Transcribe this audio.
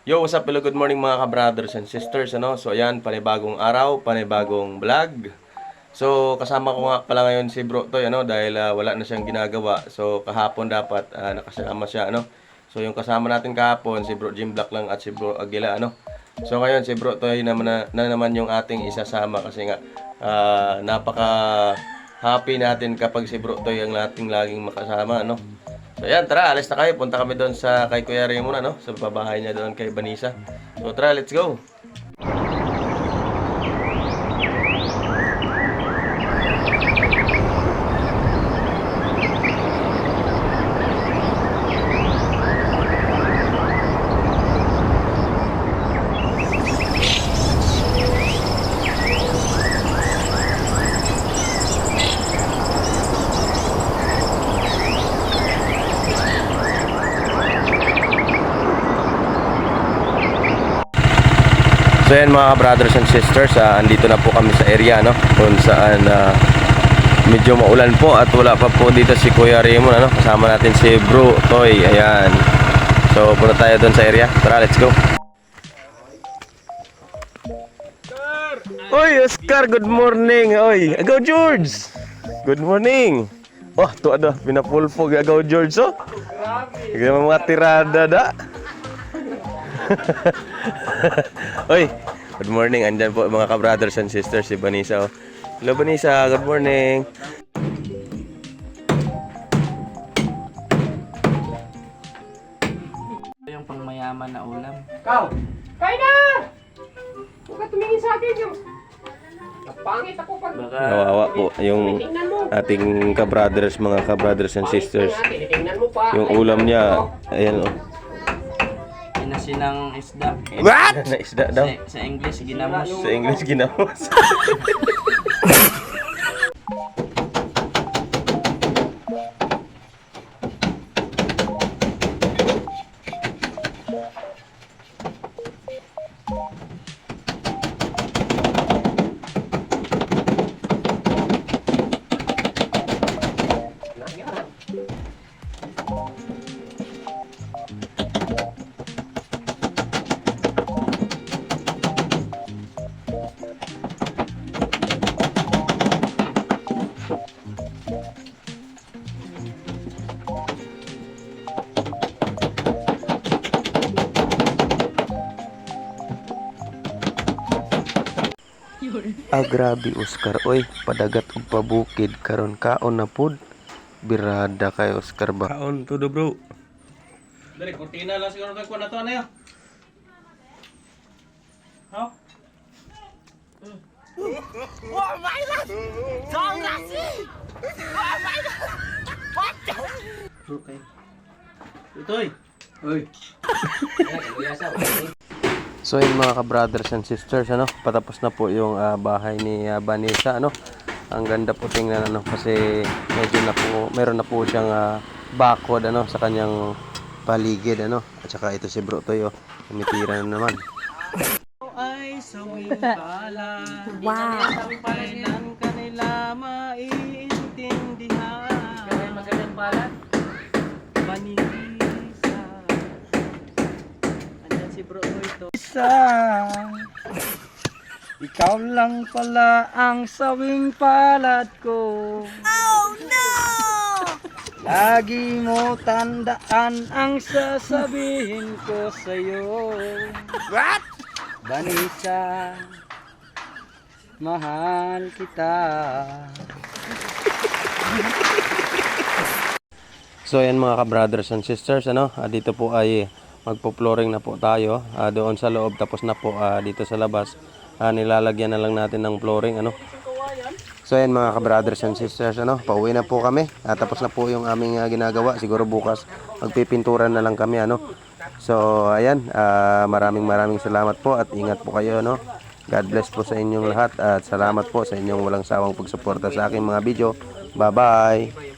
Yo, what's up? Hello, good morning mga ka-brothers and sisters, ano? So, ayan, panibagong araw, panibagong vlog. So, kasama ko nga pala ngayon si Bro Toy, ano? Dahil wala na siyang ginagawa. So, kahapon dapat nakasama siya, ano? So, yung kasama natin kahapon, si Bro Jim Black lang at si Bro Aguila, ano? So, ngayon, si Bro Toy naman yung ating isasama kasi nga, napaka-happy natin kapag si Bro Toy ang ating laging makasama, ano? So ayan, tara, alis na kayo. Punta kami doon sa kay Kuya Ray muna, no? Sa babahay niya doon kay Vanessa. So tara, let's go. So yan mga brothers and sisters, andito na po kami sa area, no? Kung saan medyo maulan po at wala pa po dito si Kuya Raymond, ano? Kasama natin si Bro Toy, ayan. So punta tayo doon sa area. Tara, let's go. Oy, Oscar, good morning. Oy, agaw George. Good morning. Oh, to ada pinapulpog agaw George, oh. Grabe. Mga tirada da. Oy, good morning. Andyan po mga ka-brothers and sisters si Vanessa. Hello Vanessa, good morning. Yung pangmayaman na ulam. Ikaw! Kain na! Huwag ka tumingin sa akin yung... Napangit ako pag... Nawawa po yung ating ka-brothers, mga ka-brothers and sisters. Tinitingnan mo pa. Yung ulam niya, ayan oh. Inasinang isda. What? Na isda daw. Sa English, ginamos. Sa English, ginamos. Grabe Oscar, oy, padagat ug pabukid karon kaon na pud. Birada kay Oscar ba? Kaon todo bro. Dali, kurtina lang siguro kay kuha na to, ano yun? Ha? Oh my God! Saan nasi? Oh my God! What? Okay. Itoy! Uy! So yun mga ka-brothers and sisters, ano, patapos na po yung bahay ni Vanessa, ano. Ang ganda po tingnan, ano, kasi medyo na po, meron na po siyang bakod, ano, sa kanyang paligid, ano. At saka ito si Bro Toy, oh, tumitira na naman. Ay sawing pala. Wow. Kailan kanila maiintindihan. Magandang pala. Vanessa. Andyan si Bro ito. Ikaw lang pala ang sawing palad ko. Oh no! Lagi mo tandaan ang sasabihin ko sa'yo. What? Vanessa, mahal kita. So yan mga ka-brothers and sisters, ano, dito po ay magpo-flooring na po tayo doon sa loob, tapos na po dito sa labas. Nilalagyan na lang natin ng flooring, ano. So yan mga ka-brothers and sisters, ano, pauwi na po kami. Tapos na po yung aming ginagawa. Siguro bukas magpipinturan na lang kami, ano. So ayan, maraming salamat po at ingat po kayo, no. God bless po sa inyong lahat at salamat po sa inyong walang sawang pagsuporta sa aking mga video. Bye bye.